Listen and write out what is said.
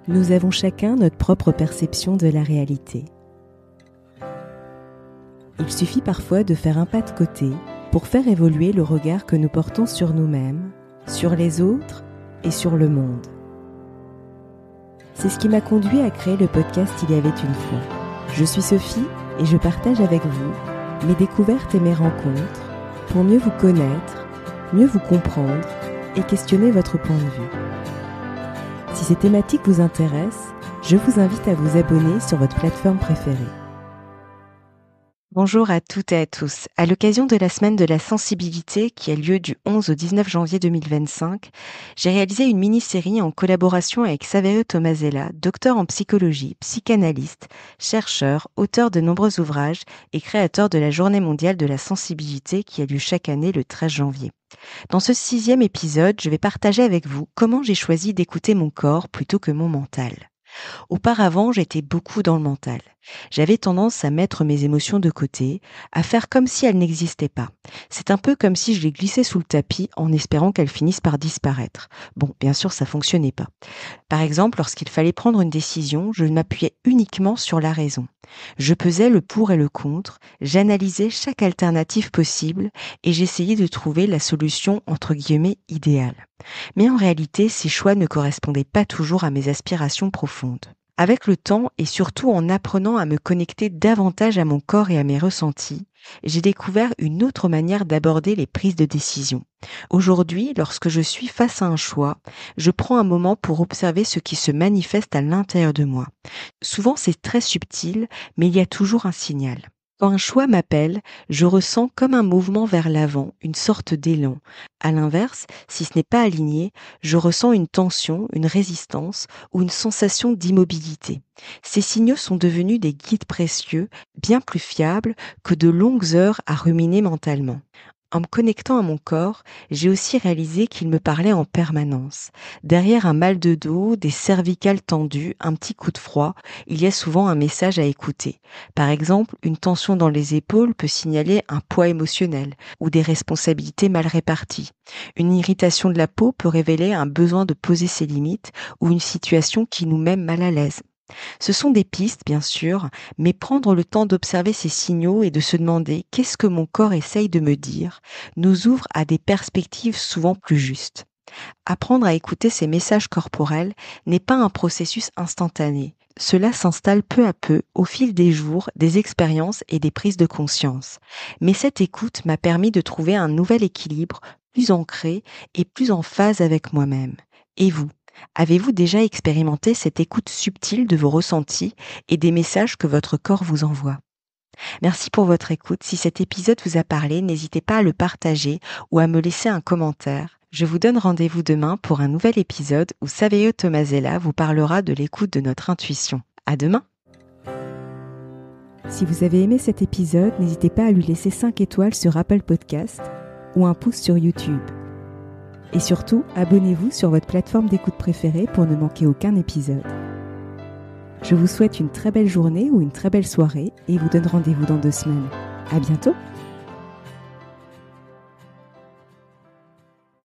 Nous avons chacun notre propre perception de la réalité. Il suffit parfois de faire un pas de côté pour faire évoluer le regard que nous portons sur nous-mêmes, sur les autres et sur le monde. C'est ce qui m'a conduit à créer le podcast Il y avait une fois. Je suis Sophie et je partage avec vous mes découvertes et mes rencontres pour mieux vous connaître, mieux vous comprendre et questionner votre point de vue. Si ces thématiques vous intéressent, je vous invite à vous abonner sur votre plateforme préférée. Bonjour à toutes et à tous. À l'occasion de la semaine de la sensibilité qui a lieu du 11 au 19 janvier 2025, j'ai réalisé une mini-série en collaboration avec Saverio Tomasella, docteur en psychologie, psychanalyste, chercheur, auteur de nombreux ouvrages et créateur de la Journée mondiale de la sensibilité qui a lieu chaque année le 13 janvier. Dans ce 6e épisode, je vais partager avec vous comment j'ai choisi d'écouter mon corps plutôt que mon mental. Auparavant, j'étais beaucoup dans le mental. J'avais tendance à mettre mes émotions de côté, à faire comme si elles n'existaient pas. C'est un peu comme si je les glissais sous le tapis en espérant qu'elles finissent par disparaître. Bon, bien sûr, ça fonctionnait pas. Par exemple, lorsqu'il fallait prendre une décision, je m'appuyais uniquement sur la raison. Je pesais le pour et le contre, j'analysais chaque alternative possible et j'essayais de trouver la solution entre guillemets idéale. Mais en réalité, ces choix ne correspondaient pas toujours à mes aspirations profondes. Avec le temps et surtout en apprenant à me connecter davantage à mon corps et à mes ressentis, j'ai découvert une autre manière d'aborder les prises de décision. Aujourd'hui, lorsque je suis face à un choix, je prends un moment pour observer ce qui se manifeste à l'intérieur de moi. Souvent, c'est très subtil, mais il y a toujours un signal. Quand un choix m'appelle, je ressens comme un mouvement vers l'avant, une sorte d'élan. À l'inverse, si ce n'est pas aligné, je ressens une tension, une résistance ou une sensation d'immobilité. Ces signaux sont devenus des guides précieux, bien plus fiables que de longues heures à ruminer mentalement. En me connectant à mon corps, j'ai aussi réalisé qu'il me parlait en permanence. Derrière un mal de dos, des cervicales tendues, un petit coup de froid, il y a souvent un message à écouter. Par exemple, une tension dans les épaules peut signaler un poids émotionnel ou des responsabilités mal réparties. Une irritation de la peau peut révéler un besoin de poser ses limites ou une situation qui nous met mal à l'aise. Ce sont des pistes, bien sûr, mais prendre le temps d'observer ces signaux et de se demander qu'est-ce que mon corps essaye de me dire nous ouvre à des perspectives souvent plus justes. Apprendre à écouter ces messages corporels n'est pas un processus instantané. Cela s'installe peu à peu au fil des jours, des expériences et des prises de conscience. Mais cette écoute m'a permis de trouver un nouvel équilibre, plus ancré et plus en phase avec moi-même. Et vous ? Avez-vous déjà expérimenté cette écoute subtile de vos ressentis et des messages que votre corps vous envoie ? Merci pour votre écoute. Si cet épisode vous a parlé, n'hésitez pas à le partager ou à me laisser un commentaire. Je vous donne rendez-vous demain pour un nouvel épisode où Saverio Tomasella vous parlera de l'écoute de notre intuition. À demain! Si vous avez aimé cet épisode, n'hésitez pas à lui laisser 5 étoiles sur Apple Podcast ou un pouce sur YouTube. Et surtout, abonnez-vous sur votre plateforme d'écoute préférée pour ne manquer aucun épisode. Je vous souhaite une très belle journée ou une très belle soirée et vous donne rendez-vous dans 2 semaines. À bientôt!